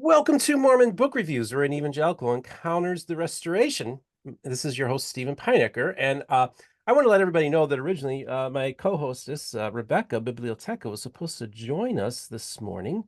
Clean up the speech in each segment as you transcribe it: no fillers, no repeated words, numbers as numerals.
Welcome to Mormon Book Reviews, where an evangelical encounters the restoration. This is your host, Stephen Peinecker, and I want to let everybody know that originally my co-hostess, Rebecca Biblioteca, was supposed to join us this morning,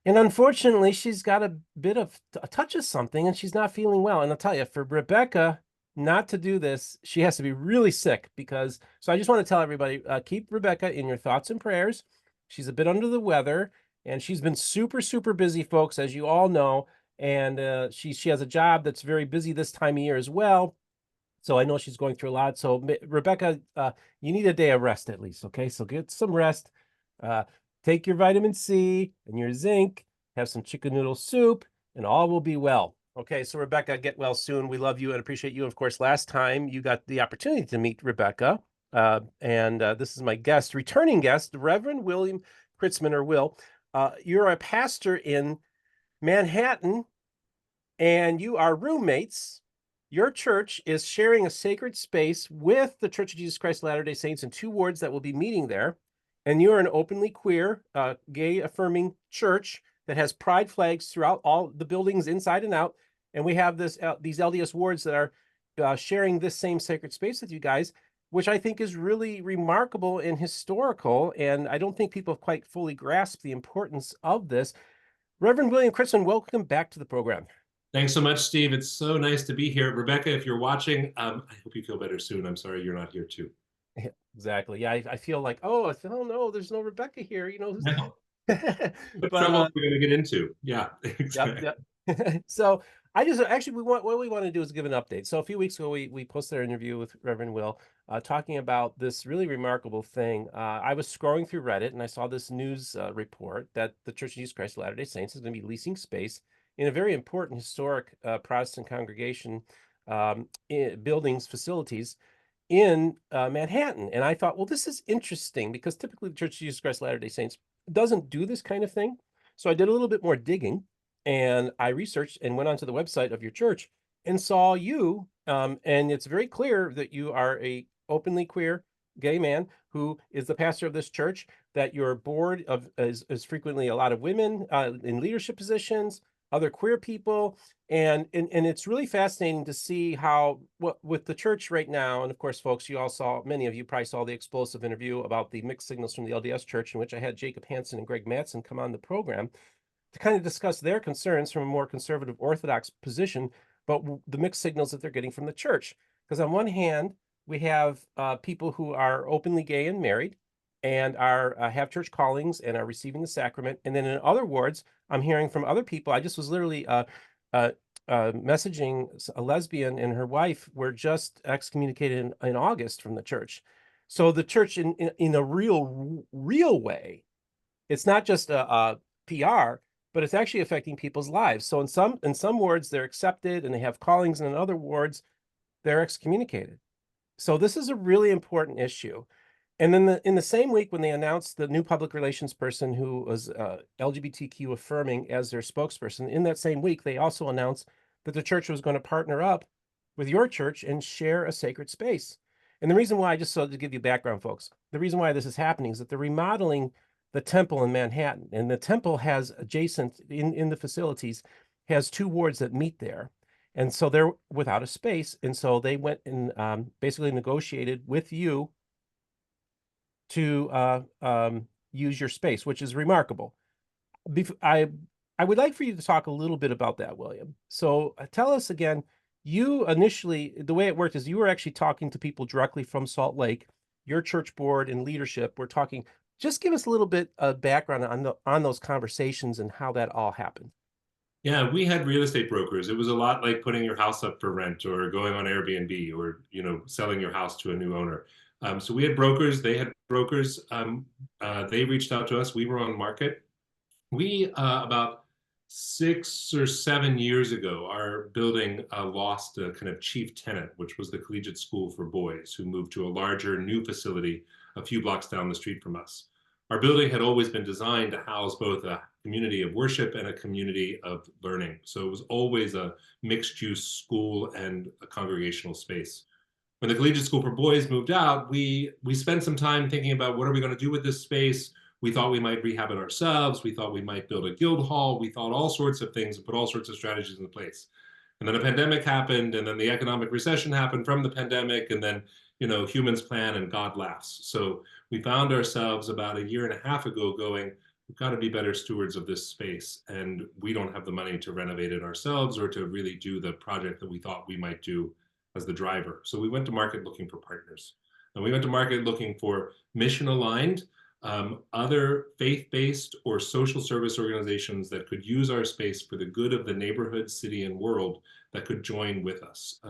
and unfortunately, she's got a bit of a touch of something, and she's not feeling well. And I'll tell you, for Rebecca not to do this, she has to be really sick because. So I just want to tell everybody, keep Rebecca in your thoughts and prayers. She's a bit under the weather, and she's been super, super busy, folks, as you all know. And she has a job that's very busy this time of year as well. So I know she's going through a lot. So Rebecca, you need a day of rest at least, okay? So get some rest. Uh, take your vitamin C and your zinc, have some chicken noodle soup, and all will be well. Okay, so Rebecca, get well soon. We love you and appreciate you. Of course, last time you got the opportunity to meet Rebecca. And this is my guest, returning guest, Reverend William Critzman, or Will. You're a pastor in Manhattan, and you are roommates. Your church is sharing a sacred space with the Church of Jesus Christ of Latter-day Saints in 2 wards that will be meeting there. And you're an openly queer, gay affirming church that has pride flags throughout all the buildings inside and out. And we have these LDS wards that are sharing this same sacred space with you guys, which I think is really remarkable and historical. And I don't think people have quite fully grasped the importance of this. Reverend William Critzman, welcome back to the program. Thanks so much, Steve. It's so nice to be here. Rebecca, if you're watching, I hope you feel better soon. I'm sorry you're not here too. Yeah, exactly. Yeah, I feel like, oh no, there's no Rebecca here. No. What But trouble are we going to get into? Yeah, yep, exactly. yep. So I just actually what we want to do is give an update. So a few weeks ago we posted our interview with Reverend Will, talking about this really remarkable thing. I was scrolling through Reddit and I saw this news report that the Church of Jesus Christ of Latter-day Saints is going to be leasing space in a very important historic Protestant congregation, buildings, facilities in Manhattan. And I thought, well, this is interesting because typically the Church of Jesus Christ of Latter-day Saints doesn't do this kind of thing. So I did a little bit more digging and I researched and went onto the website of your church and saw you. And it's very clear that you are a openly queer gay man who is the pastor of this church, that your board of is frequently a lot of women in leadership positions, other queer people. And it's really fascinating to see how with the church right now. And of course, folks, you all saw, many of you probably saw the explosive interview about the mixed signals from the LDS church, in which I had Jacob Hansen and Greg Mattson come on the program to kind of discuss their concerns from a more conservative Orthodox position, but the mixed signals that they're getting from the church. Because on one hand, we have people who are openly gay and married and are have church callings and are receiving the sacrament. And then in other wards, I'm hearing from other people. I just was literally messaging a lesbian and her wife were just excommunicated in August from the church. So the church in a real way, it's not just a PR, but it's actually affecting people's lives. So in some wards they're accepted and they have callings, and in other wards they're excommunicated. So this is a really important issue. And then in the same week when they announced the new public relations person who was LGBTQ affirming as their spokesperson, in that same week they also announced that the church was going to partner up with your church and share a sacred space. And the reason why, just so to give you background, folks, the reason why this is happening is that they're remodeling the temple in Manhattan, and the temple has adjacent in the facilities has 2 wards that meet there. And so they're without a space. And so they went and basically negotiated with you to use your space, which is remarkable. I would like for you to talk a little bit about that, William. So tell us again, you initially, the way it worked is you were actually talking to people directly from Salt Lake, your church board and leadership were talking. Just give us a little bit of background on those conversations and how that all happened. Yeah, we had real estate brokers. It was a lot like putting your house up for rent or going on Airbnb or, selling your house to a new owner. So we had brokers, they had brokers. They reached out to us. We were on market. We, about 6 or 7 years ago, our building lost a kind of chief tenant, which was the Collegiate School for Boys, who moved to a larger new facility a few blocks down the street from us. Our building had always been designed to house both a community of worship and a community of learning. So it was always a mixed-use school and a congregational space. When the Collegiate School for Boys moved out, we spent some time thinking about what are we going to do with this space? We thought we might rehab it ourselves. We thought we might build a guild hall. We thought all sorts of things and put all sorts of strategies in place. And then a pandemic happened, and then the economic recession happened from the pandemic, and then, humans plan and God laughs. So we found ourselves about a year and a half ago going, we've got to be better stewards of this space, and we don't have the money to renovate it ourselves or to really do the project that we thought we might do as the driver. So we went to market looking for partners. And we went to market looking for mission aligned, other faith-based or social service organizations that could use our space for the good of the neighborhood, city, and world that could join with us.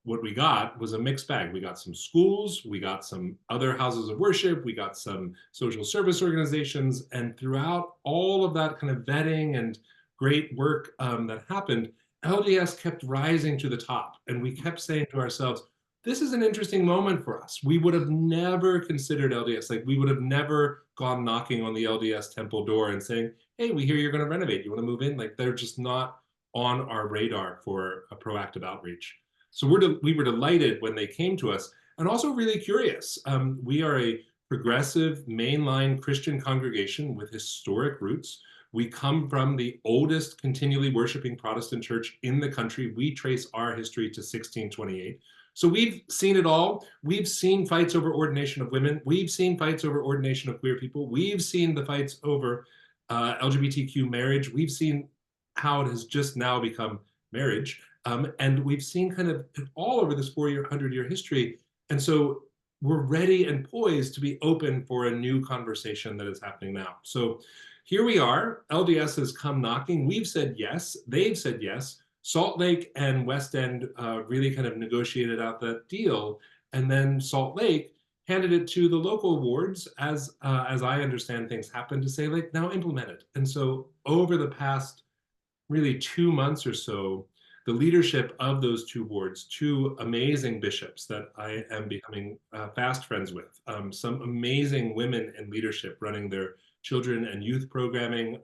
What we got was a mixed bag. We got some schools, we got some other houses of worship, we got some social service organizations, and throughout all of that kind of vetting and great work that happened, LDS kept rising to the top. And we kept saying to ourselves, this is an interesting moment for us. We would have never considered LDS. Like, we would have never gone knocking on the LDS temple door and saying, hey, we hear you're going to renovate. You want to move in? Like, they're just not on our radar for a proactive outreach. So we were delighted when they came to us, and also really curious. We are a progressive, mainline Christian congregation with historic roots. We come from the oldest continually worshiping Protestant church in the country. We trace our history to 1628. So we've seen it all. We've seen fights over ordination of women. We've seen fights over ordination of queer people. We've seen the fights over LGBTQ marriage. We've seen how it has just now become marriage. And we've seen kind of all over this 400-year history. And so we're ready and poised to be open for a new conversation that is happening now. So here we are. LDS has come knocking. We've said yes. They've said yes. Salt Lake and West End really kind of negotiated out that deal. And then Salt Lake handed it to the local wards, as I understand things happened, to say, like, now implement it. And so over the past really 2 months or so, the leadership of those two wards, two amazing bishops that I am becoming fast friends with, some amazing women in leadership running their children and youth programming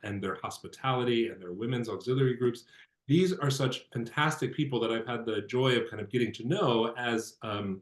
and their hospitality and their women's auxiliary groups. These are such fantastic people that I've had the joy of kind of getting to know, as I've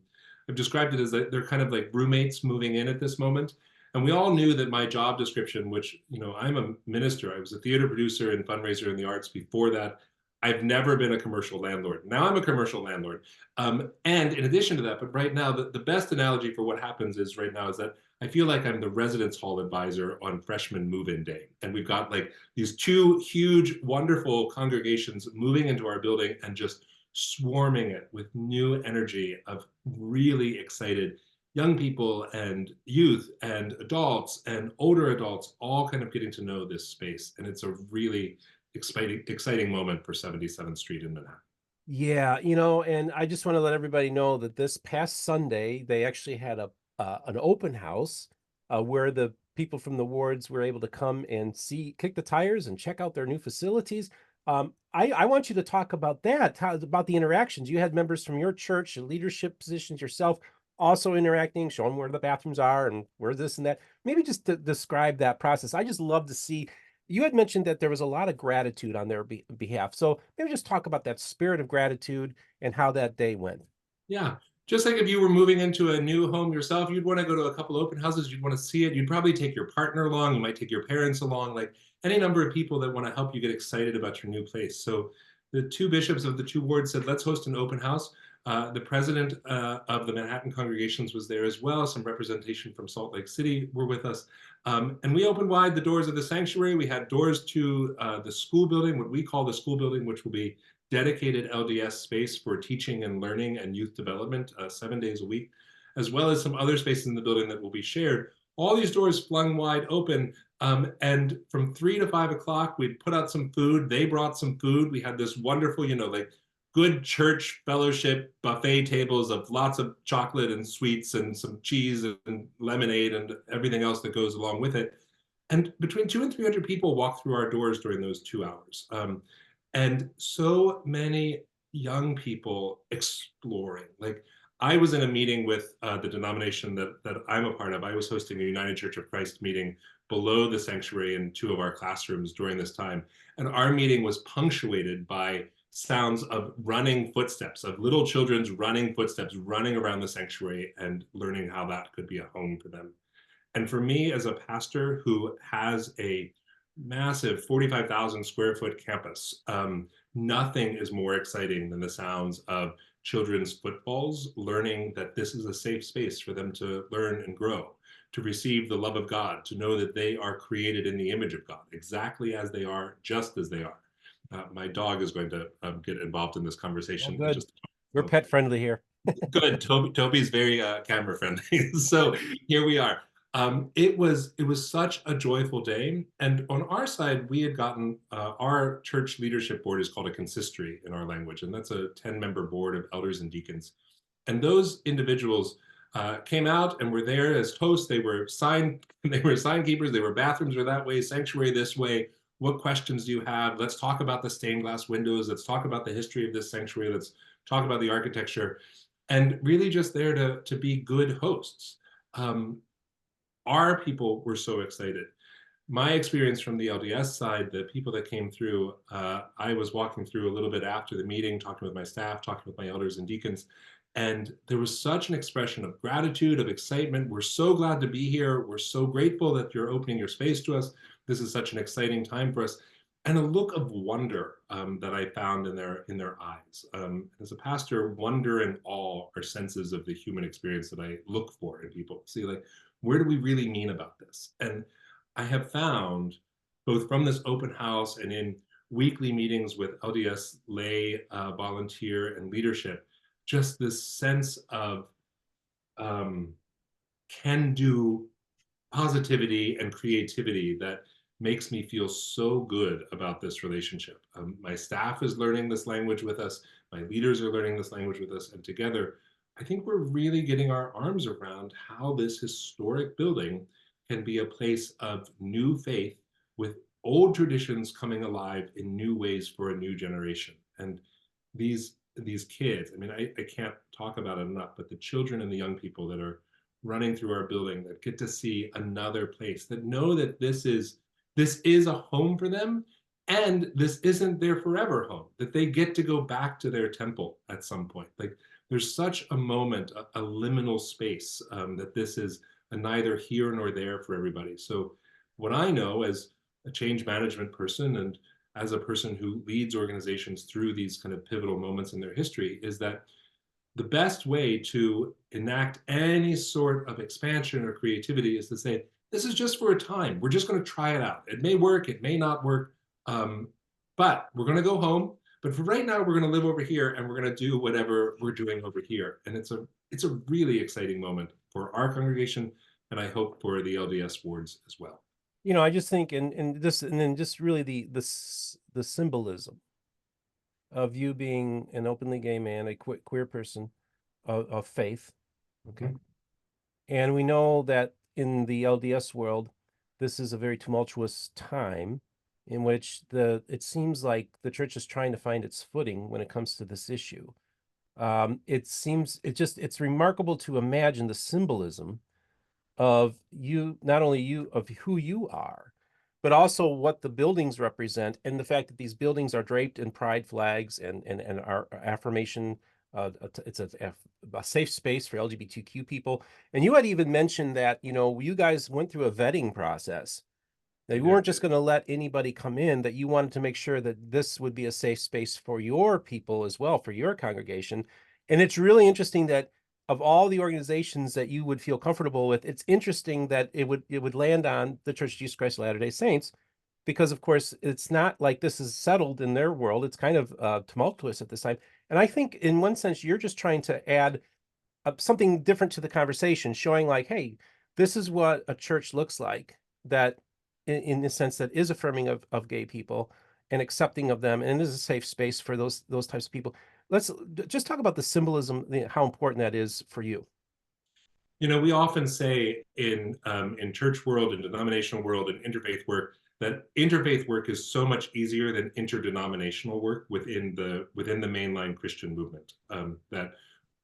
described it as that they're kind of like roommates moving in at this moment. And we all knew that my job description, which, I'm a minister, I was a theater producer and fundraiser in the arts before that. I've never been a commercial landlord. Now I'm a commercial landlord. And in addition to that, but right now, the best analogy for what happens is right now is that I feel like I'm the residence hall advisor on freshman move-in day. And we've got like these two huge, wonderful congregations moving into our building and just swarming it with new energy of really excited young people and youth and adults and older adults, all kind of getting to know this space. And it's a really exciting moment for 77th Street in Manhattan. Yeah, and I just want to let everybody know that this past Sunday, they actually had an open house where the people from the wards were able to come and kick the tires and check out their new facilities. I want you to talk about that, about the interactions. You had members from your church and leadership positions yourself also interacting, showing where the bathrooms are and where this and that. Maybe just to describe that process. I just love to see. You had mentioned that there was a lot of gratitude on their behalf. So maybe just talk about that spirit of gratitude and how that day went. Yeah. Just like if you were moving into a new home yourself, you'd want to go to a couple open houses, you'd want to see it. You'd probably take your partner along, you might take your parents along, like any number of people that want to help you get excited about your new place. So the two bishops of the two wards said, let's host an open house. The president of the Manhattan congregations was there as well. Some representation from Salt Lake City were with us. And we opened wide the doors of the sanctuary. We had doors to the school building, what we call the school building, which will be dedicated LDS space for teaching and learning and youth development 7 days a week, as well as some other spaces in the building that will be shared. All these doors flung wide open. And from 3 to 5 o'clock, we'd put out some food. They brought some food. We had this wonderful, like good church fellowship buffet tables of lots of chocolate and sweets and some cheese and lemonade and everything else that goes along with it. And between 200 and 300 people walked through our doors during those 2 hours. And so many young people exploring. Like, I was in a meeting with the denomination that I'm a part of. I was hosting a United Church of Christ meeting below the sanctuary in 2 of our classrooms during this time. And our meeting was punctuated by sounds of running footsteps, of little children's running footsteps, running around the sanctuary and learning how that could be a home for them. And for me, as a pastor who has a massive 45,000 square foot campus, nothing is more exciting than the sounds of children's footballs, learning that this is a safe space for them to learn and grow, to receive the love of God, to know that they are created in the image of God, exactly as they are, just as they are. My dog is going to get involved in this Well, conversation in good. just a We're moment. pet friendly here. Good. Toby's very camera friendly. So here we are. It was such a joyful day, and on our side, we had gotten our church leadership board is called a consistory in our language, and that's a 10-member board of elders and deacons. And those individuals came out and were there as hosts. They were sign keepers. They were bathrooms were that way, sanctuary this way. What questions do you have? Let's talk about the stained glass windows. Let's talk about the history of this sanctuary. Let's talk about the architecture, and really just there to be good hosts. Our people were so excited. My experience from the LDS side, the people that came through, I was walking through a little bit after the meeting, talking with my staff, talking with my elders and deacons, and there was such an expression of gratitude, of excitement. We're so glad to be here. We're so grateful that you're opening your space to us. This is such an exciting time for us. And a look of wonder that I found in their eyes. As a pastor, wonder and awe are senses of the human experience that I look for in people. See, like, where do we really mean about this? And I have found, both from this open house and in weekly meetings with LDS lay, volunteer, and leadership, just this sense of can-do positivity and creativity that makes me feel so good about this relationship. My staff is learning this language with us. My leaders are learning this language with us. And together, I think we're really getting our arms around how this historic building can be a place of new faith with old traditions coming alive in new ways for a new generation. And these kids, I mean, I can't talk about it enough, but the children and the young people that are running through our building that get to see another place, that know that this is a home for them, and this isn't their forever home, that they get to go back to their temple at some point. Like, there's such a moment, a liminal space, that this is a neither here nor there for everybody. So what I know as a change management person and as a person who leads organizations through these kind of pivotal moments in their history is that the best way to enact any sort of expansion or creativity is to say, this is just for a time. We're just going to try it out. It may work, it may not work, but we're going to go home. But for right now, we're going to live over here, and we're going to do whatever we're doing over here. And it's a really exciting moment for our congregation, and I hope for the LDS wards as well. You know, I just think, and then just really the symbolism of you being an openly gay man, a queer person of faith, okay. Mm-hmm. And we know that in the LDS world, this is a very tumultuous time in which it seems like the church is trying to find its footing when it comes to this issue. It's remarkable to imagine the symbolism of you, not only you, of who you are, but also what the buildings represent, and the fact that these buildings are draped in pride flags and our affirmation. It's a safe space for LGBTQ people. And you had even mentioned that, you know, you guys went through a vetting process. That you weren't just going to let anybody come in, that you wanted to make sure that this would be a safe space for your people as well, for your congregation. And it's really interesting that of all the organizations that you would feel comfortable with, it's interesting that it would land on the Church of Jesus Christ of Latter-day Saints, because of course it's not like this is settled in their world. It's kind of tumultuous at this time. And I think in one sense, you're just trying to add something different to the conversation, showing like, hey, this is what a church looks like, that in the sense that is affirming of gay people and accepting of them, and is a safe space for those types of people. Let's just talk about the symbolism, how important that is for you. You know, we often say in church world, in denominational world, in interfaith work, that interfaith work is so much easier than interdenominational work within the mainline Christian movement. That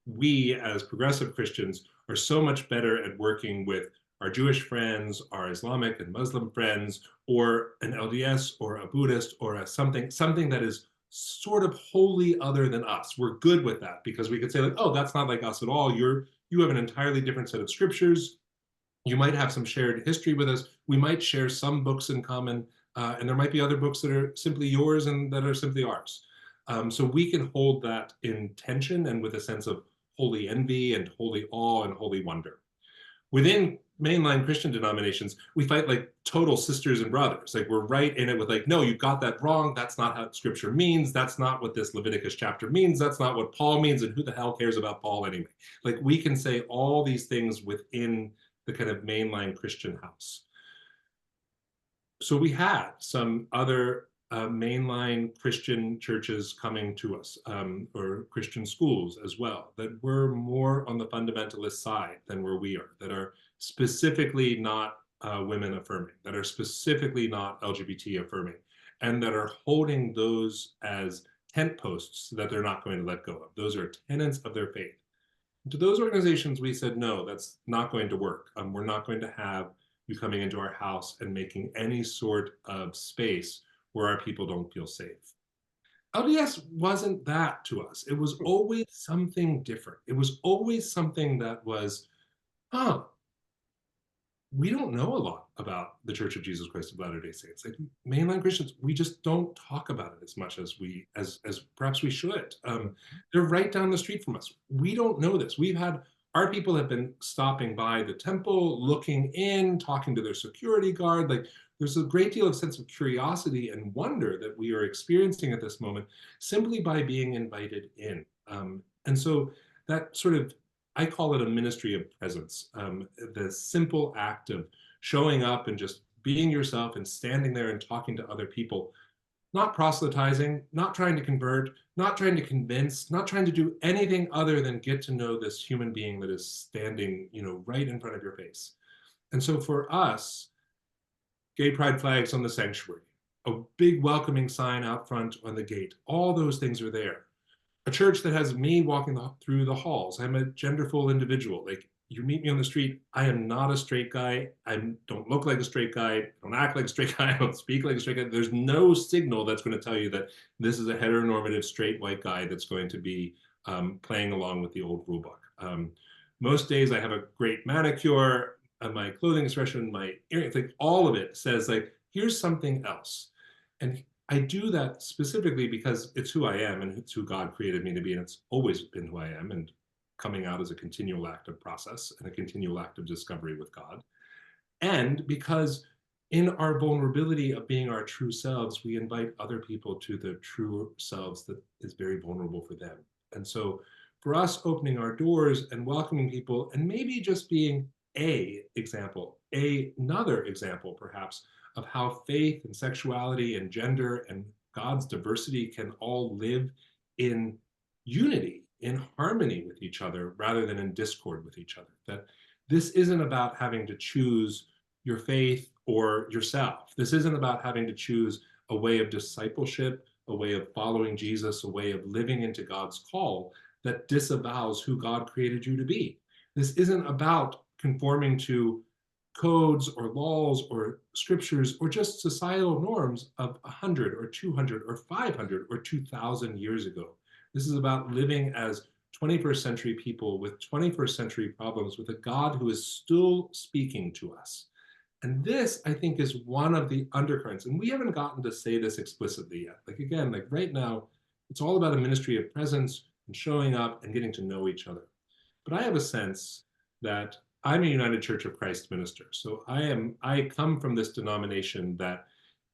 we as progressive Christians are so much better at working with our Jewish friends, our Islamic and Muslim friends, or an LDS or a Buddhist or a something that is sort of wholly other than us. We're good with that because we could say like, oh, that's not like us at all. You have an entirely different set of scriptures. You might have some shared history with us. We might share some books in common, and there might be other books that are simply yours and that are simply ours. So we can hold that in tension and with a sense of holy envy and holy awe and holy wonder. Within mainline Christian denominations, we fight like total sisters and brothers. Like we're right in it with like, no, you got that wrong. That's not how scripture means. That's not what this Leviticus chapter means. That's not what Paul means. And who the hell cares about Paul anyway? Like we can say all these things within the kind of mainline Christian house. So we had some other mainline Christian churches coming to us, or Christian schools as well, that were more on the fundamentalist side than where we are, that are specifically not women affirming, that are specifically not LGBT affirming, and that are holding those as tent posts that they're not going to let go of. Those are tenets of their faith. To those organizations, we said, no, that's not going to work. We're not going to have you coming into our house and making any sort of space where our people don't feel safe. LDS wasn't that to us. It was always something different. It was always something that was, huh, we don't know a lot about the Church of Jesus Christ of Latter-day Saints. Like mainline Christians, we just don't talk about it as much as we as perhaps we should. They're right down the street from us. We don't know this. Our people have been stopping by the temple, looking in, talking to their security guard. Like there's a great deal of sense of curiosity and wonder that we are experiencing at this moment simply by being invited in. And so that sort of, I call it a ministry of presence. The simple act of showing up and just being yourself and standing there and talking to other people, not proselytizing, not trying to convert, not trying to convince, not trying to do anything other than get to know this human being that is standing, right in front of your face. And so for us, gay pride flags on the sanctuary, a big welcoming sign out front on the gate, all those things are there. A church that has me walking through the halls. I'm a genderful individual. Like you meet me on the street, I am not a straight guy. I don't look like a straight guy. I don't act like a straight guy. I don't speak like a straight guy. There's no signal that's going to tell you that this is a heteronormative straight white guy that's going to be playing along with the old rule book. Most days I have a great manicure, my clothing expression, my earrings, like all of it says like, here's something else. And I do that specifically because it's who I am and it's who God created me to be. And it's always been who I am, and coming out is a continual act of process and a continual act of discovery with God. And because in our vulnerability of being our true selves, we invite other people to the true selves that is very vulnerable for them. And so for us, opening our doors and welcoming people and maybe just being another example perhaps of how faith and sexuality and gender and God's diversity can all live in unity, in harmony with each other, rather than in discord with each other. That this isn't about having to choose your faith or yourself. This isn't about having to choose a way of discipleship, a way of following Jesus, a way of living into God's call that disavows who God created you to be. This isn't about conforming to codes or laws or scriptures or just societal norms of 100 or 200 or 500 or 2,000 years ago. This is about living as 21st century people with 21st century problems with a God who is still speaking to us. And this, I think, is one of the undercurrents. And we haven't gotten to say this explicitly yet. Like, again, like right now, it's all about a ministry of presence and showing up and getting to know each other. But I have a sense that I'm a United Church of Christ minister. So I come from this denomination that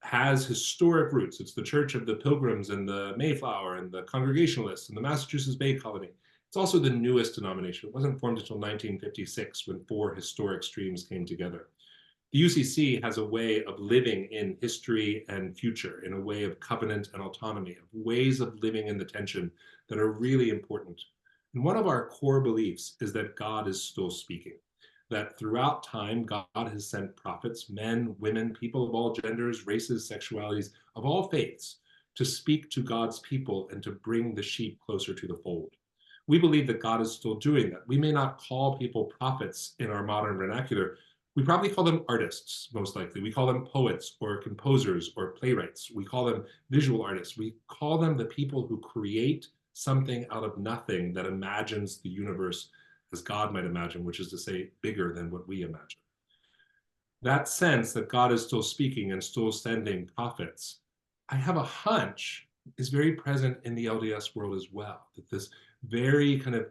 has historic roots. It's the Church of the Pilgrims and the Mayflower and the Congregationalists and the Massachusetts Bay Colony. It's also the newest denomination. It wasn't formed until 1956 when 4 historic streams came together. The UCC has a way of living in history and future, in a way of covenant and autonomy, of ways of living in the tension that are really important. And one of our core beliefs is that God is still speaking, that throughout time, God has sent prophets, men, women, people of all genders, races, sexualities, of all faiths, to speak to God's people and to bring the sheep closer to the fold. We believe that God is still doing that. We may not call people prophets in our modern vernacular. We probably call them artists, most likely. We call them poets or composers or playwrights. We call them visual artists. We call them the people who create something out of nothing that imagines the universe as God might imagine, which is to say, bigger than what we imagine. that sense that God is still speaking and still sending prophets, I have a hunch is very present in the LDS world as well. That this very kind of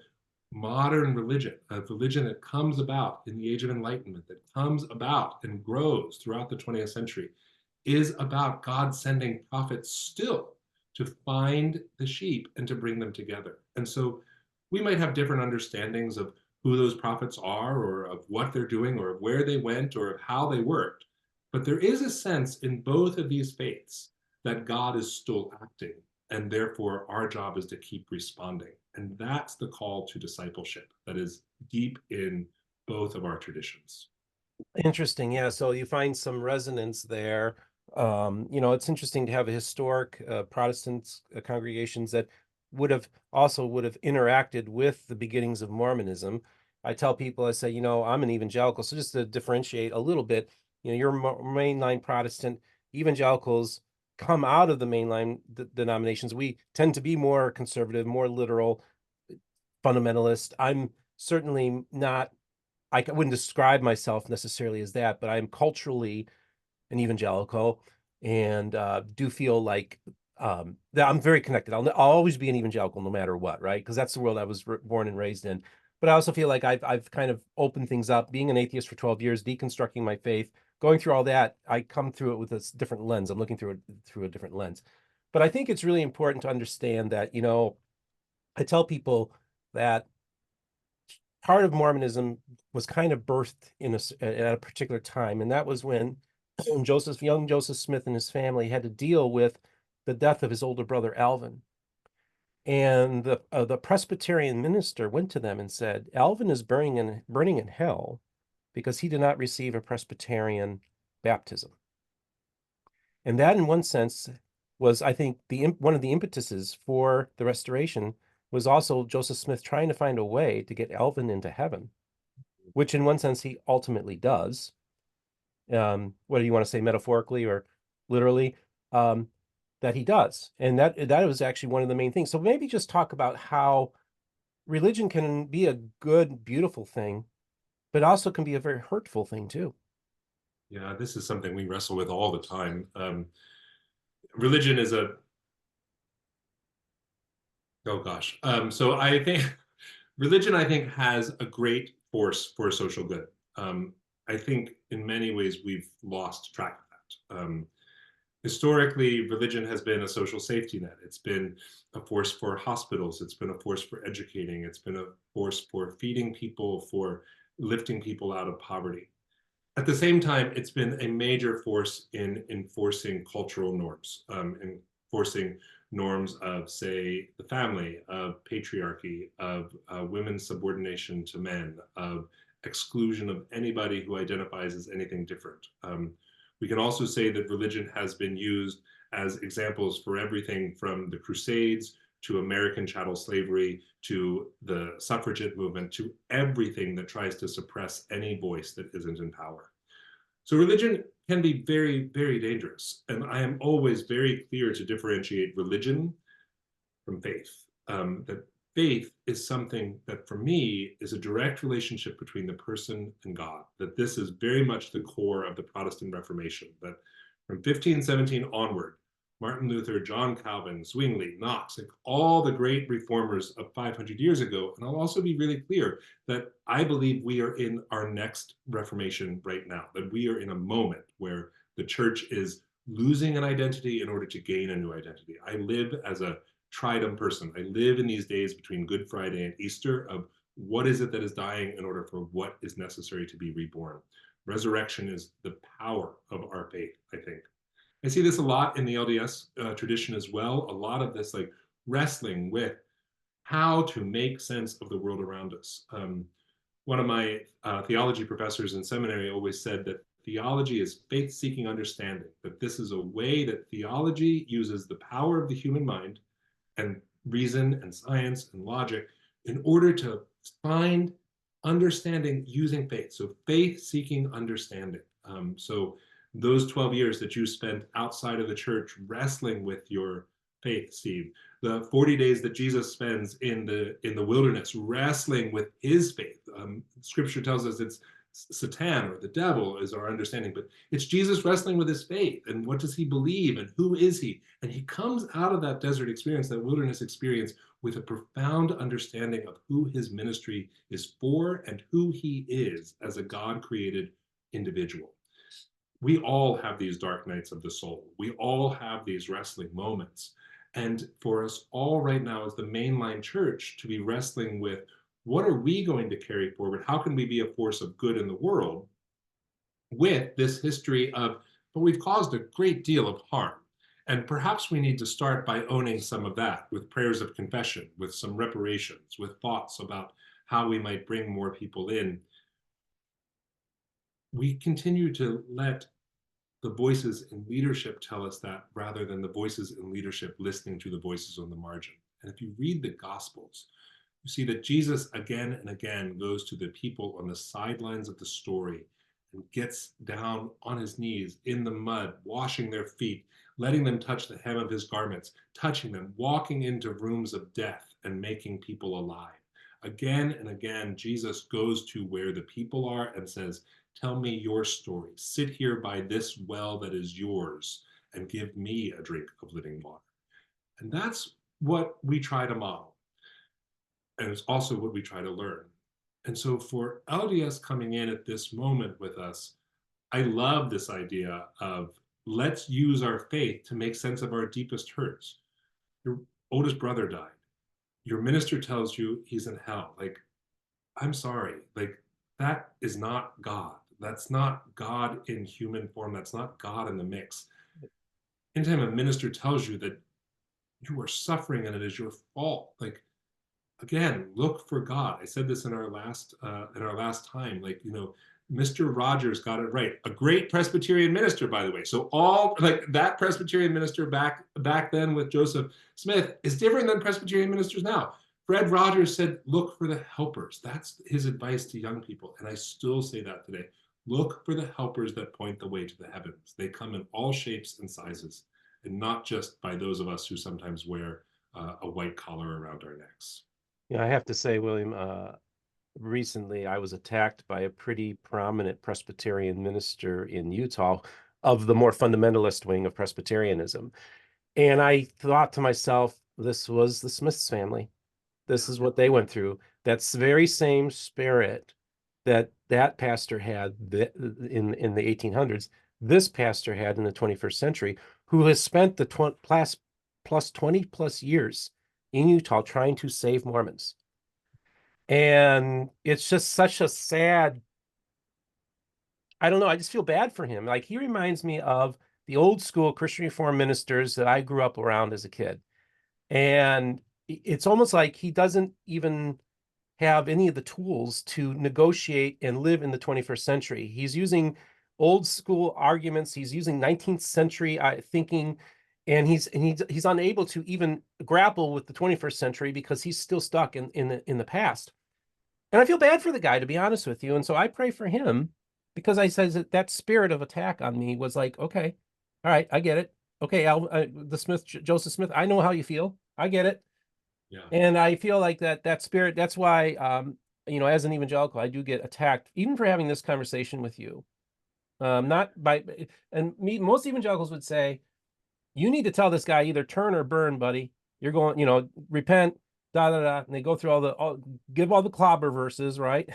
modern religion, a religion that comes about in the Age of Enlightenment, that comes about and grows throughout the 20th century, is about God sending prophets still to find the sheep and to bring them together. And so we might have different understandings of who those prophets are, or of what they're doing, or of where they went, or of how they worked. But there is a sense in both of these faiths that God is still acting, and therefore our job is to keep responding. And that's the call to discipleship that is deep in both of our traditions. Interesting. Yeah. So you find some resonance there. It's interesting to have a historic Protestant congregations that would have interacted with the beginnings of Mormonism. I tell people, I say, I'm an evangelical. So just to differentiate a little bit, you're mainline Protestant. Evangelicals come out of the mainline denominations. We tend to be more conservative, more literal, fundamentalist. I'm certainly not, I wouldn't describe myself necessarily as that, but I'm culturally an evangelical, and do feel like that I'm very connected. I'll always be an evangelical no matter what, right? Because that's the world I was born and raised in. But I also feel like I've kind of opened things up, being an atheist for 12 years, deconstructing my faith, going through all that. I come through it with a different lens. I'm looking through it through a different lens. But I think it's really important to understand that, I tell people that part of Mormonism was kind of birthed at a particular time, and that was when young Joseph Smith and his family had to deal with the death of his older brother Alvin. And the Presbyterian minister went to them and said, Alvin is burning in hell because he did not receive a Presbyterian baptism. And that, in one sense, was, I think, one of the impetuses for the restoration was also Joseph Smith trying to find a way to get Alvin into heaven, which in one sense he ultimately does. Whether you want to say metaphorically or literally, that he does. And that was actually one of the main things. So maybe just talk about how religion can be a good, beautiful thing, but also can be a very hurtful thing too. Yeah, this is something we wrestle with all the time. Religion is oh gosh. So I think religion, I think, has a great force for social good. I think in many ways we've lost track of that. Historically, religion has been a social safety net. It's been a force for hospitals. It's been a force for educating. It's been a force for feeding people, for lifting people out of poverty. At the same time, it's been a major force in enforcing cultural norms, enforcing norms of, say, the family, of patriarchy, of women's subordination to men, of exclusion of anybody who identifies as anything different. We can also say that religion has been used as examples for everything from the Crusades to American chattel slavery, to the suffragette movement, to everything that tries to suppress any voice that isn't in power. So religion can be very, very dangerous. And I am always very clear to differentiate religion from faith. That faith is something that, for me, is a direct relationship between the person and God. That this is very much the core of the Protestant Reformation. That from 1517 onward, Martin Luther, John Calvin, Zwingli, Knox, like all the great reformers of 500 years ago. And I'll also be really clear that I believe we are in our next Reformation right now, that we are in a moment where the church is losing an identity in order to gain a new identity. I live as a Triduum person. I live in these days between Good Friday and Easter of what is it that is dying in order for what is necessary to be reborn. Resurrection is the power of our faith, I think. I see this a lot in the LDS tradition as well. A lot of this like wrestling with how to make sense of the world around us. One of my theology professors in seminary always said that theology is faith-seeking understanding, that this is a way that theology uses the power of the human mind and reason and science and logic in order to find understanding using faith. So faith-seeking understanding. So those 12 years that you spent outside of the church wrestling with your faith, Steve, the 40 days that Jesus spends in the wilderness wrestling with his faith. Scripture tells us it's Satan or the devil is our understanding, but it's Jesus wrestling with his faith and what does he believe and who is he? And he comes out of that desert experience, that wilderness experience, with a profound understanding of who his ministry is for and who he is as a God-created individual. We all have these dark nights of the soul. We all have these wrestling moments. And for us all right now as the mainline church to be wrestling with, what are we going to carry forward? How can we be a force of good in the world with this history of, but we've caused a great deal of harm. And perhaps we need to start by owning some of that with prayers of confession, with some reparations, with thoughts about how we might bring more people in. We continue to let the voices in leadership tell us that rather than the voices in leadership listening to the voices on the margin. And if you read the Gospels, you see that Jesus again and again goes to the people on the sidelines of the story and gets down on his knees in the mud, washing their feet, letting them touch the hem of his garments, touching them, walking into rooms of death and making people alive. Again and again, Jesus goes to where the people are and says, tell me your story. Sit here by this well that is yours and give me a drink of living water. And that's what we try to model. And it's also what we try to learn. And so for LDS coming in at this moment with us, I love this idea of let's use our faith to make sense of our deepest hurts. Your oldest brother died. Your minister tells you he's in hell. Like, I'm sorry. Like, that is not God. That's not God in human form. That's not God in the mix. Anytime a minister tells you that you are suffering and it is your fault, like, again, look for God. I said this in our last time. Like, Mr. Rogers got it right. A great Presbyterian minister, by the way. So all like that Presbyterian minister back then with Joseph Smith is different than Presbyterian ministers now. Fred Rogers said, look for the helpers. That's his advice to young people. And I still say that today. Look for the helpers that point the way to the heavens. They come in all shapes and sizes, and not just by those of us who sometimes wear a white collar around our necks. I have to say, William, recently I was attacked by a pretty prominent Presbyterian minister in Utah of the more fundamentalist wing of Presbyterianism. And I thought to myself, this was the Smiths family. This is what they went through. That's very same spirit that pastor had in the 1800s, this pastor had in the 21st century, who has spent the plus 20 plus years in Utah trying to save Mormons. And it's just such a sad, I don't know, I just feel bad for him. Like, he reminds me of the old school Christian Reform ministers that I grew up around as a kid. And it's almost like he doesn't even have any of the tools to negotiate and live in the 21st century. He's using old school arguments. He's using 19th century thinking, and he's unable to even grapple with the 21st century because he's still stuck in the past. And I feel bad for the guy, to be honest with you. And so I pray for him, because I says that spirit of attack on me was like, okay, all right, I get it. Okay, Joseph Smith, I know how you feel. I get it. Yeah. And I feel like that spirit, that's why, as an evangelical, I do get attacked, even for having this conversation with you. Most evangelicals would say, you need to tell this guy either turn or burn, buddy. You're going, repent, da, da, da. And they go through give all the clobber verses, right?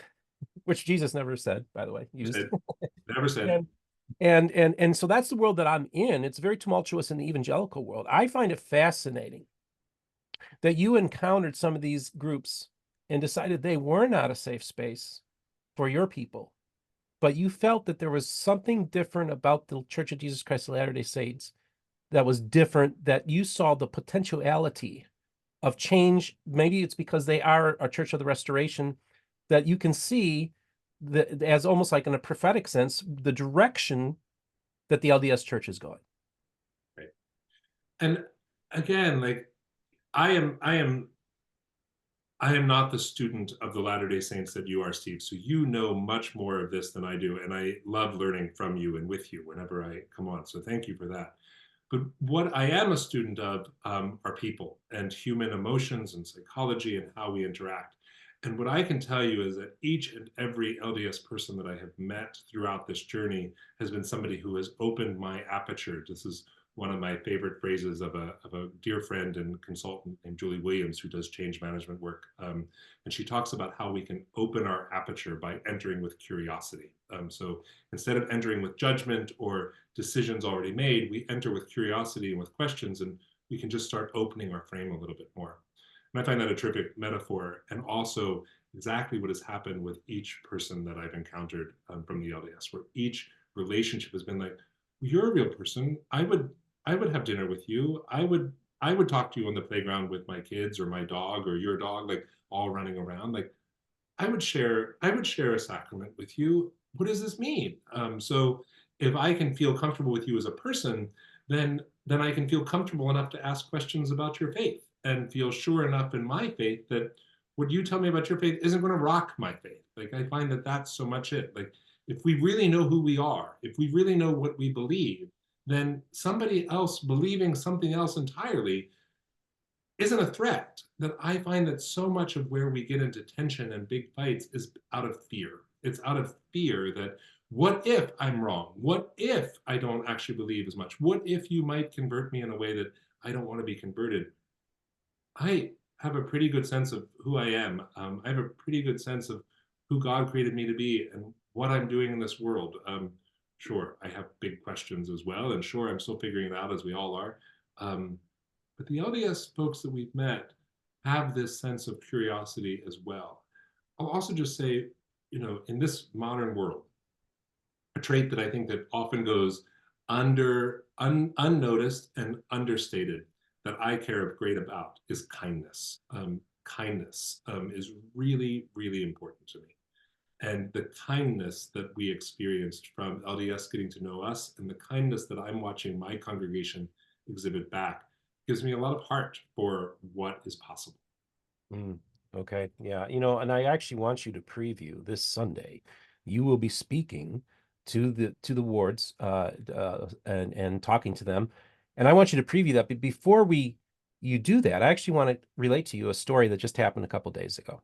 Which Jesus never said, by the way, used. Never said. And so that's the world that I'm in. It's very tumultuous in the evangelical world. I find it fascinating that you encountered some of these groups and decided they were not a safe space for your people, but you felt that there was something different about the Church of Jesus Christ of Latter-day Saints that was different, that you saw the potentiality of change. Maybe it's because they are a Church of the Restoration, that you can see as almost like in a prophetic sense, the direction that the LDS Church is going. Right. And again, like, I am not the student of the Latter-day Saints that you are, Steve. So you know much more of this than I do. And I love learning from you and with you whenever I come on. So thank you for that. But what I am a student of are people and human emotions and psychology and how we interact. And what I can tell you is that each and every LDS person that I have met throughout this journey has been somebody who has opened my aperture. This is one of my favorite phrases of a dear friend and consultant named Julie Williams, who does change management work. And she talks about how we can open our aperture by entering with curiosity. So instead of entering with judgment or decisions already made, we enter with curiosity and with questions, and we can just start opening our frame a little bit more. And I find that a terrific metaphor, and also exactly what has happened with each person that I've encountered from the LDS, where each relationship has been like, you're a real person. I would have dinner with you. I would talk to you on the playground with my kids or my dog or your dog, like all running around. Like I would share a sacrament with you. What does this mean? So if I can feel comfortable with you as a person, then I can feel comfortable enough to ask questions about your faith and feel sure enough in my faith that what you tell me about your faith isn't going to rock my faith. Like I find that that's so much it. Like if we really know who we are, if we really know what we believe, then somebody else believing something else entirely isn't a threat. That I find that so much of where we get into tension and big fights is out of fear. It's out of fear that what if I'm wrong? What if I don't actually believe as much? What if you might convert me in a way that I don't want to be converted? I have a pretty good sense of who I am. I have a pretty good sense of who God created me to be and what I'm doing in this world. Sure, I have big questions as well, and sure, I'm still figuring it out as we all are. Um, but the LDS folks that we've met have this sense of curiosity as well. I'll also just say, in this modern world, a trait that I think that often goes unnoticed and understated that I care great about is kindness. Kindness is really, really important to me. And the kindness that we experienced from LDS getting to know us and the kindness that I'm watching my congregation exhibit back gives me a lot of heart for what is possible. Mm, okay. Yeah. And I actually want you to preview this Sunday. You will be speaking to the wards and talking to them. And I want you to preview that. But before you do that, I actually want to relate to you a story that just happened a couple days ago.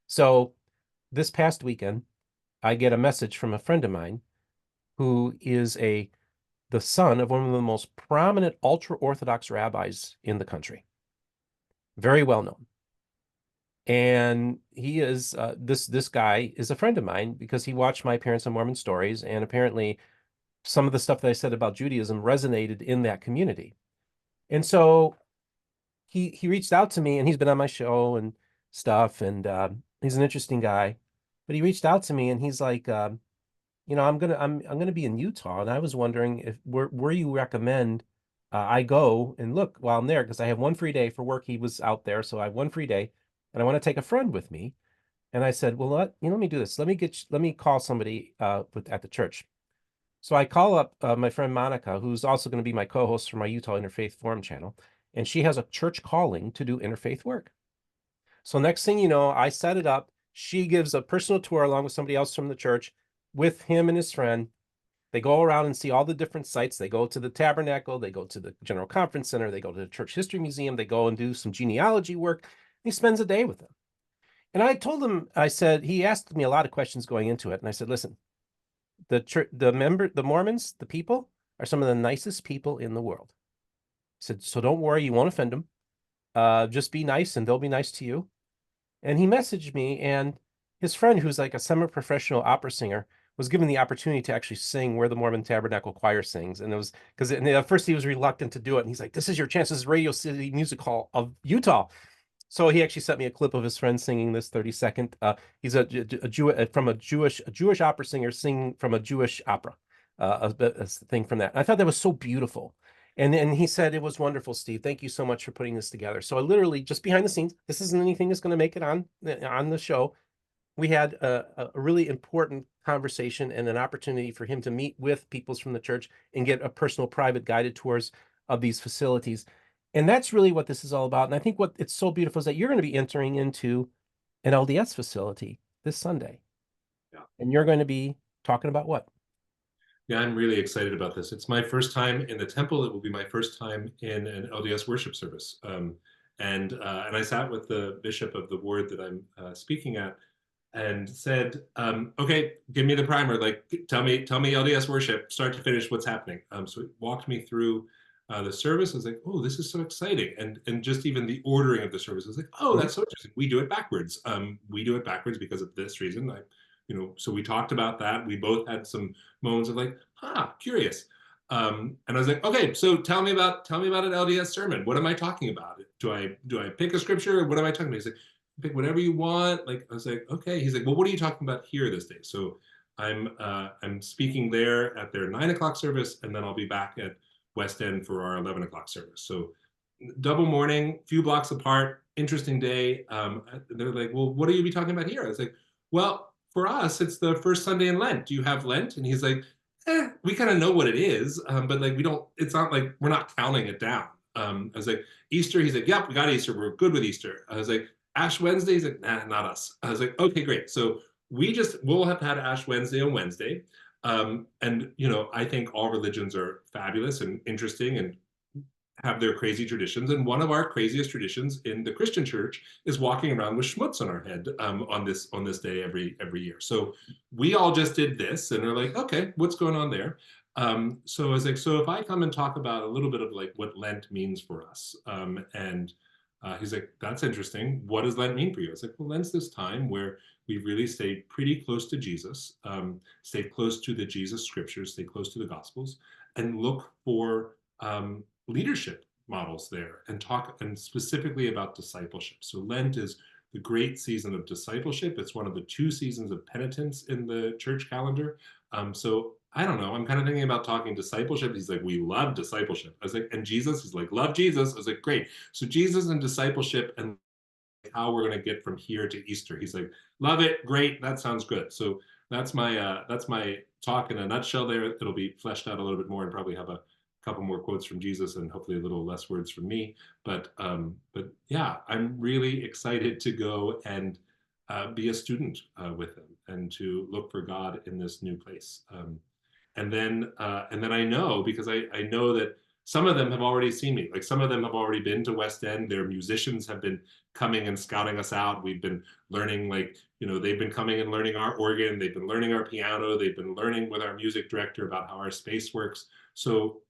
So this past weekend, I get a message from a friend of mine who is the son of one of the most prominent ultra-Orthodox rabbis in the country. Very well known. And he is this guy is a friend of mine because he watched my Parents and Mormon Stories, and apparently some of the stuff that I said about Judaism resonated in that community. And so he reached out to me, and he's been on my show and stuff, and he's an interesting guy. But he reached out to me, and he's like, I'm gonna be in Utah, and I was wondering if where you recommend I go and look while I'm there, because I have one free day for work. He was out there, so I have one free day, and I want to take a friend with me. And I said, well, let me do this. Let me call somebody at the church. So I call up my friend Monica, who's also going to be my co-host for my Utah Interfaith Forum channel, and she has a church calling to do interfaith work. So next thing you know, I set it up. She gives a personal tour along with somebody else from the church with him and his friend. They go around and see all the different sites. They go to the tabernacle, they go to the General Conference Center, they go to the Church History Museum, they go and do some genealogy work. He spends a day with them. And I told him, I said, he asked me a lot of questions going into it. And I said, listen, the Mormons, the people, are some of the nicest people in the world. I said, so don't worry, you won't offend them. Just be nice and they'll be nice to you. And he messaged me, and his friend, who's like a semi-professional opera singer, was given the opportunity to actually sing where the Mormon Tabernacle Choir sings. And it was because at first he was reluctant to do it. And he's like, this is your chance. This is Radio City Music Hall of Utah. So he actually sent me a clip of his friend singing this 30-second. He's a Jew from a Jewish opera singer singing from a Jewish opera, a thing from that. And I thought that was so beautiful. And he said, it was wonderful, Steve. Thank you so much for putting this together. So I literally, just behind the scenes, this isn't anything that's going to make it on the show. We had a really important conversation and an opportunity for him to meet with peoples from the church and get a personal, private, guided tours of these facilities. And that's really what this is all about. And I think what it's so beautiful is that you're going to be entering into an LDS facility this Sunday. Yeah. And you're going to be talking about what? Yeah, I'm really excited about this. It's my first time in the temple. It will be my first time in an LDS worship service. And I sat with the bishop of the ward that I'm speaking at, and said, okay, give me the primer. Like, tell me LDS worship, start to finish, what's happening. So he walked me through the service. I was like, oh, this is so exciting. And just even the ordering of the service, I was like, oh, that's so interesting. We do it backwards. We do it backwards because of this reason. So we talked about that. We both had some moments of like, curious. And I was like, okay, so tell me about an LDS sermon. What am I talking about? Do I pick a scripture? What am I talking about? He's like, pick whatever you want. Like, I was like, okay. He's like, well, what are you talking about here this day? So I'm speaking there at their 9 o'clock service, and then I'll be back at West End for our 11 o'clock service. So double morning, few blocks apart, interesting day. They're like, well, what are you be talking about here? I was like, well, for us, it's the first Sunday in Lent. Do you have Lent? And he's like, we kind of know what it is, but like it's not like we're not counting it down. I was like, Easter? He's like, yep, we got Easter. We're good with Easter. I was like, Ash Wednesday? He's like, nah, not us. I was like, okay, great. So we'll have had Ash Wednesday on Wednesday. And, I think all religions are fabulous and interesting and have their crazy traditions. And one of our craziest traditions in the Christian church is walking around with schmutz on our head on this day every year. So we all just did this, and they're like, okay, what's going on there? So I was like, so if I come and talk about a little bit of like what Lent means for us, and he's like, that's interesting. What does Lent mean for you? I was like, well, Lent's this time where we really stay pretty close to Jesus, stay close to the Jesus scriptures, stay close to the Gospels, and look for leadership models there, and talk and specifically about discipleship. So Lent is the great season of discipleship. It's one of the 2 seasons of penitence in the church calendar. So I don't know. I'm kind of thinking about talking discipleship. He's like, we love discipleship. I was like, and Jesus? He's like, love Jesus. I was like, great. So Jesus and discipleship and how we're going to get from here to Easter. He's like, love it. Great. That sounds good. So that's my talk in a nutshell there. It'll be fleshed out a little bit more and probably have a couple more quotes from Jesus and hopefully a little less words from me. But yeah, I'm really excited to go and be a student with him and to look for God in this new place. And then I know, because I know that some of them have already seen me. Like, some of them have already been to West End. Their musicians have been coming and scouting us out. We've been learning, like, they've been coming and learning our organ. They've been learning our piano. They've been learning with our music director about how our space works. So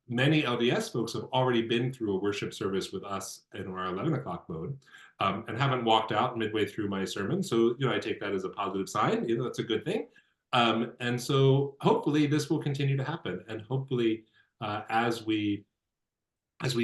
many LDS folks have already been through a worship service with us in our 11 o'clock mode, and haven't walked out midway through my sermon. So, I take that as a positive sign. That's a good thing. And so hopefully this will continue to happen. And hopefully as we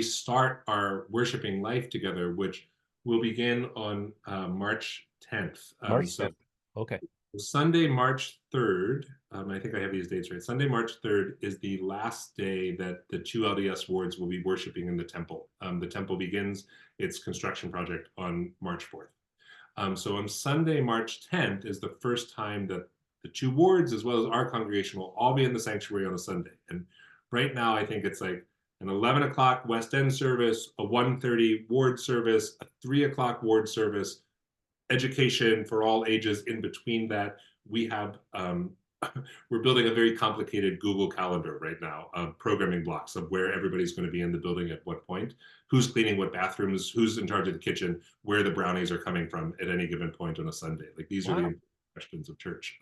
start our worshiping life together, which will begin on March 10th. March 10th. Okay. Sunday, March 3rd, I think I have these dates right. Sunday, March 3rd is the last day that the 2 LDS wards will be worshiping in the temple. The temple begins its construction project on March 4th. So on Sunday, March 10th is the first time that the 2 wards, as well as our congregation, will all be in the sanctuary on a Sunday. And right now, I think it's like an 11 o'clock West End service, a 1:30 ward service, a 3 o'clock ward service, education for all ages in between that. We have, we're building a very complicated Google Calendar right now of programming blocks of where everybody's going to be in the building at what point, who's cleaning what bathrooms, who's in charge of the kitchen, where the brownies are coming from at any given point on a Sunday. Like, these are the questions of church.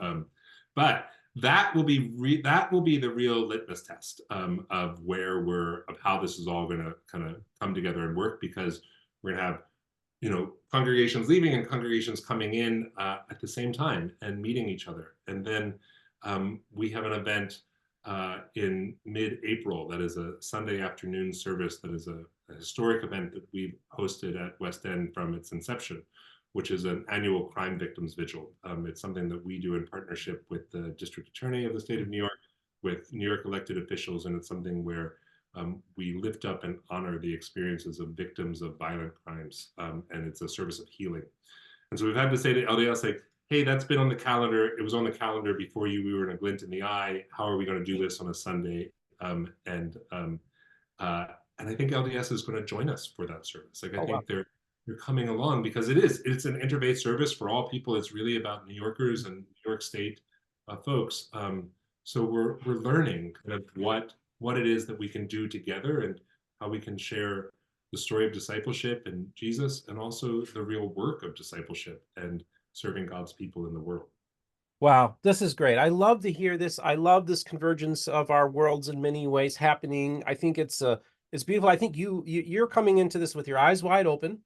But that will be the real litmus test of how this is all going to kind of come together and work, because we're going to have congregations leaving and congregations coming in at the same time and meeting each other. And then we have an event in mid-April that is a Sunday afternoon service that is a historic event that we've hosted at West End from its inception, which is an annual crime victims vigil. It's something that we do in partnership with the district attorney of the state of New York, with New York elected officials, and it's something where we lift up and honor the experiences of victims of violent crimes, and it's a service of healing. And so we've had to say to LDS, like, hey, that's been on the calendar. It was on the calendar before you. We were in a glint in the eye. How are we going to do this on a Sunday? And I think LDS is going to join us for that service. Like, I think they're coming along, because it's an interfaith service for all people. It's really about New Yorkers and New York State folks. So we're learning kind of what it is that we can do together and how we can share the story of discipleship and Jesus, and also the real work of discipleship and serving God's people in the world. Wow, this is great. I love to hear this. I love this convergence of our worlds in many ways happening. I think it's beautiful. I think you're coming into this with your eyes wide open.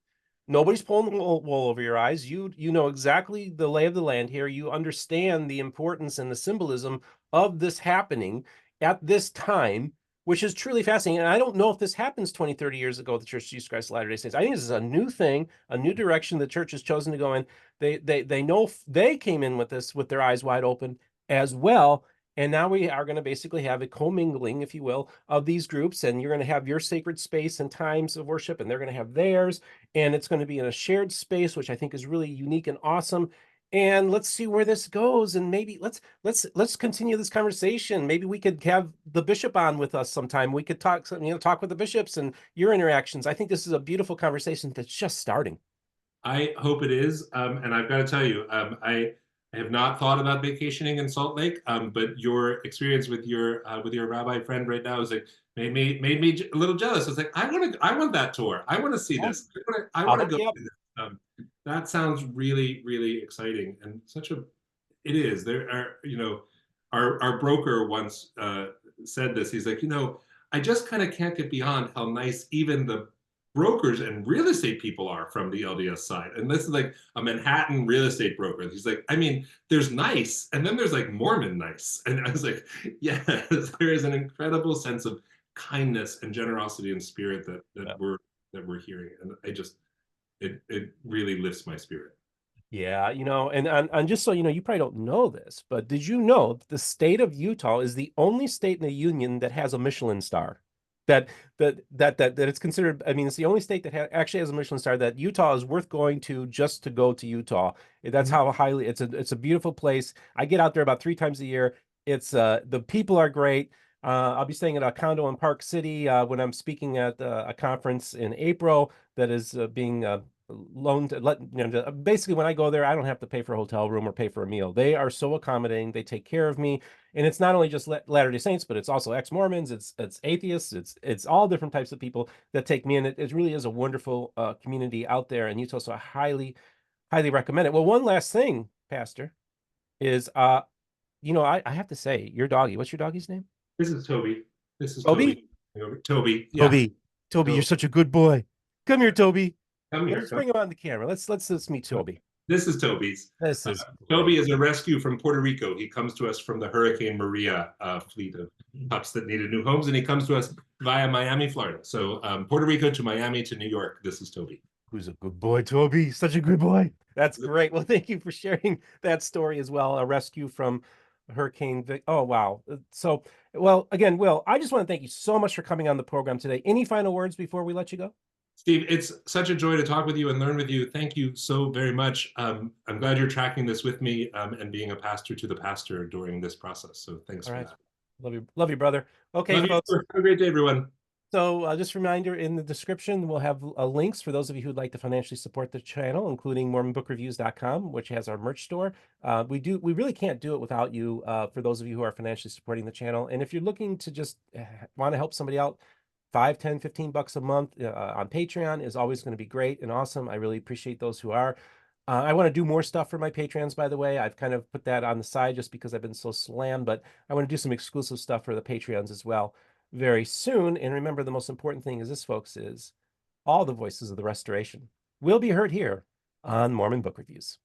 Nobody's pulling the wool over your eyes. You know exactly the lay of the land here. You understand the importance and the symbolism of this happening at this time, which is truly fascinating. And I don't know if this happens 20, 30 years ago at the Church of Jesus Christ of Latter-day Saints. I think this is a new thing, a new direction the church has chosen to go in. They know they came in with this with their eyes wide open as well. And now we are going to basically have a commingling, if you will, of these groups. And you're going to have your sacred space and times of worship, and they're going to have theirs. And it's going to be in a shared space, which I think is really unique and awesome. And let's see where this goes. And maybe let's continue this conversation. Maybe we could have the bishop on with us sometime. We could talk with the bishops and your interactions. I think this is a beautiful conversation that's just starting. I hope it is. And I've got to tell you, I have not thought about vacationing in Salt Lake, but your experience with your rabbi friend right now is like made me a little jealous. It's like I want that tour. I want to see this. I I'll want to hook go you up. see this. That sounds really, really exciting, and it is. There are, our broker once said this. He's like, I just kind of can't get beyond how nice even the brokers and real estate people are from the LDS side. And this is like a Manhattan real estate broker. He's like, I mean, there's nice, and then there's like Mormon nice. And I was like, yes, there is an incredible sense of kindness and generosity and spirit that we're hearing. And it really lifts my spirit. Yeah, and just so you know, you probably don't know this, but did you know that the state of Utah is the only state in the union that has a Michelin star? That it's considered. I mean, it's the only state that actually has a Michelin star. That Utah is worth going to just to go to Utah. That's Mhm. how highly it's a beautiful place. I get out there about 3 times a year. It's the people are great. I'll be staying at a condo in Park City when I'm speaking at a conference in April that is being loaned basically when I go there, I don't have to pay for a hotel room or pay for a meal. They are so accommodating. They take care of me. And it's not only just Latter-day Saints, but it's also ex-Mormons, it's atheists, it's all different types of people that take me in. It really is a wonderful community out there in Utah. So I highly recommend it. Well, one last thing, Pastor, is I have to say, your doggy, what's your doggy's name? This is Toby. This is Toby? Toby. Toby. Yeah. Toby. Toby, you're So such a good boy. Come here, Toby. come here. Let's bring him on the camera. Let's meet Toby. This is Toby's. This is Toby great. is a rescue from Puerto Rico. He comes to us from the Hurricane Maria fleet of pups that needed new homes, and he comes to us via Miami, Florida. So Puerto Rico to Miami to New York. This is Toby. Who's a good boy, Toby? Such a good boy. That's great. Well, thank you for sharing that story as well. A rescue from Hurricane Vic. Oh, wow. So, well, again, Will, I just want to thank you so much for coming on the program today. Any final words before we let you go? Steve, it's such a joy to talk with you and learn with you. Thank you so very much. I'm glad you're tracking this with me and being a pastor to the pastor during this process. So thanks All for right. that. Love you, brother. Okay, Love you. folks. Have a great day, everyone. So just a reminder, in the description, we'll have links for those of you who'd like to financially support the channel, including MormonBookReviews.com, which has our merch store. We really can't do it without you, for those of you who are financially supporting the channel. And if you're looking to just want to help somebody out, 5, 10, 15 bucks a month on Patreon is always going to be great and awesome. I really appreciate those who are. I want to do more stuff for my Patreons, by the way. I've kind of put that on the side just because I've been so slammed, but I want to do some exclusive stuff for the Patreons as well very soon. And remember, the most important thing is this, folks, is all the voices of the restoration will be heard here on Mormon Book Reviews.